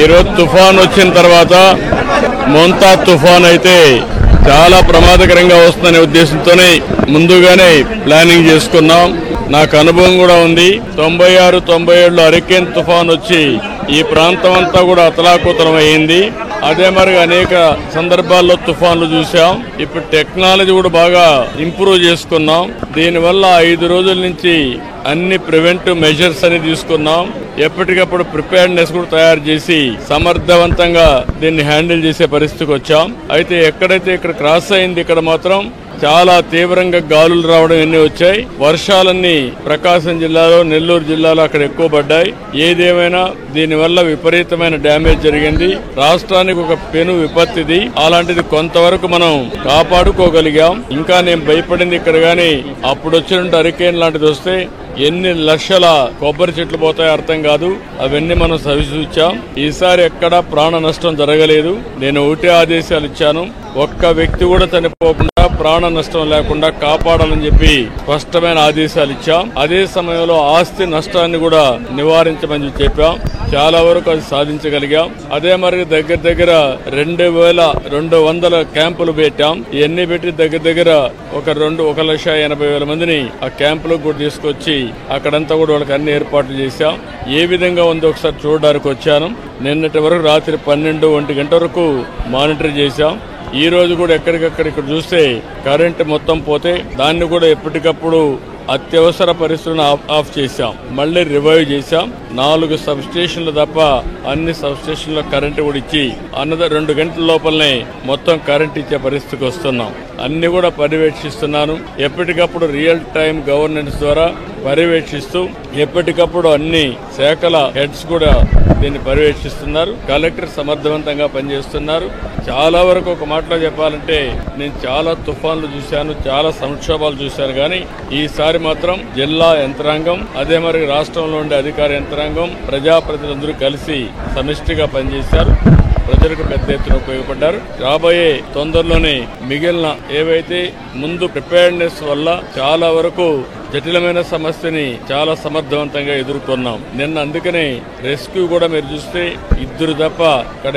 ఈరోజు తుఫాన్ వచ్చిన తర్వాత మోంతా తుఫాన్ అయితే చాలా ప్రమాదకరంగా వస్తుందనే ఉద్దేశంతోనే ముందుగానే ప్లానింగ్ చేసుకున్నాం. నాకు అనుభవం కూడా ఉంది. 96, 97లో హరికేన్ తుఫాన్ వచ్చి ఈ ప్రాంతం అంతా కూడా అతలాకుతలం అయింది. అదే మరి అనేక సందర్భాల్లో తుఫాన్లు చూసాం. ఇప్పుడు టెక్నాలజీ కూడా బాగా ఇంప్రూవ్ చేసుకున్నాం. దీనివల్ల 5 రోజుల నుంచి అన్ని ప్రివెంటివ్ మెజర్స్ అని తీసుకున్నాం. ఎప్పటికప్పుడు ప్రిపేర్నెస్ కూడా తయారు చేసి సమర్థవంతంగా దీన్ని హ్యాండిల్ చేసే పరిస్థితికి వచ్చాం. అయితే ఎక్కడైతే ఇక్కడ క్రాస్ అయింది, ఇక్కడ మాత్రం చాలా తీవ్రంగా గాలులు రావడం ఎన్ని వచ్చాయి. వర్షాలన్నీ ప్రకాశం జిల్లాలో, నెల్లూరు జిల్లాలో అక్కడ ఎక్కువ పడ్డాయి. ఏదేమైనా దీనివల్ల విపరీతమైన డ్యామేజ్ జరిగింది. రాష్ట్రానికి ఒక పెను విపత్తిది. అలాంటిది కొంతవరకు మనం కాపాడుకోగలిగాం. ఇంకా నేను భయపడింది ఇక్కడ గాని అప్పుడు వచ్చినట్టు హరికేన్ లాంటిది వస్తే ఎన్ని లక్షల కొబ్బరి చెట్లు పోతాయో అర్థం కాదు. అవన్నీ మనం సవిచూచాం. ఈసారి ఎక్కడా ప్రాణ నష్టం జరగలేదు. నేను ఒకటే ఆదేశాలు ఇచ్చాను, ఒక్క వ్యక్తి కూడా చనిపోకుండా, ప్రాణ నష్టం లేకుండా కాపాడాలని చెప్పి స్పష్టమైన ఆదేశాలు ఇచ్చాం. అదే సమయంలో ఆస్తి నష్టాన్ని కూడా నివారించమని చెప్పాం. చాలా వరకు అది సాధించగలిగాం. అదే మరి దగ్గర 2200 క్యాంపులు పెట్టాం. ఇవన్నీ పెట్టి దగ్గర ఒక 1,80,000 మందిని ఆ క్యాంపులకు కూడా తీసుకొచ్చి అక్కడంతా కూడా వాళ్ళకి అన్ని ఏర్పాట్లు చేశాం. ఏ విధంగా ఉందో ఒకసారి చూడడానికి వచ్చాను. నిన్నటి వరకు రాత్రి 12, 1 గంట వరకు మానిటర్ చేశాం. ఈ రోజు కూడా ఎక్కడికక్కడ ఇక్కడ చూస్తే కరెంట్ మొత్తం పోతే దాన్ని కూడా ఎప్పటికప్పుడు అత్యవసర పరిస్థితులను ఆఫ్ చేశాం. మళ్లీ రివైవ్ చేశాం. 4 సబ్ స్టేషన్లు తప్ప అన్ని సబ్ స్టేషన్లో కరెంటు కూడా ఇచ్చి 2 గంటల లోపలనే మొత్తం కరెంట్ ఇచ్చే పరిస్థితికి వస్తున్నాం. అన్ని కూడా పర్యవేక్షిస్తున్నాను. ఎప్పటికప్పుడు రియల్ టైం గవర్నెన్స్ ద్వారా పర్యవేక్షిస్తూ ఎప్పటికప్పుడు అన్ని శాఖల హెడ్స్ కూడా దీన్ని పర్యవేక్షిస్తున్నారు. కలెక్టర్ సమర్థవంతంగా పనిచేస్తున్నారు. చాలా వరకు ఒక మాటలో చెప్పాలంటే నేను చాలా తుఫాన్లు చూశాను, చాలా సంక్షోభాలు చూశాను. కానీ ఈసారి మాత్రం జిల్లా యంత్రాంగం, అదే మరి రాష్ట్రంలో ఉండే అధికార యంత్రాంగం, ప్రజాప్రతినిధులందరూ కలిసి సమిష్టిగా పనిచేశారు. ప్రజలకు పెద్ద ఎత్తున ఉపయోగపడ్డారు. రాబోయే తొందరలోనే మిగిలిన ఏవైతే ముందు ప్రిపేర్నెస్ వల్ల చాలా వరకు జటిలమైన సమస్యని చాలా సమర్థవంతంగా ఎదుర్కొన్నాం. నిన్న అందుకనే రెస్క్యూ కూడా మీరు చూస్తే 2 తప్ప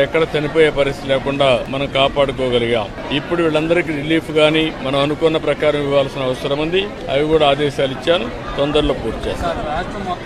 ఎక్కడ చనిపోయే పరిస్థితి లేకుండా మనం కాపాడుకోగలిగాం. ఇప్పుడు వీళ్ళందరికీ రిలీఫ్ గానీ మనం అనుకున్న ప్రకారం ఇవ్వాల్సిన అవసరం ఉంది. అవి కూడా ఆదేశాలు ఇచ్చాను. తొందరలో పూర్తి చేస్తాం.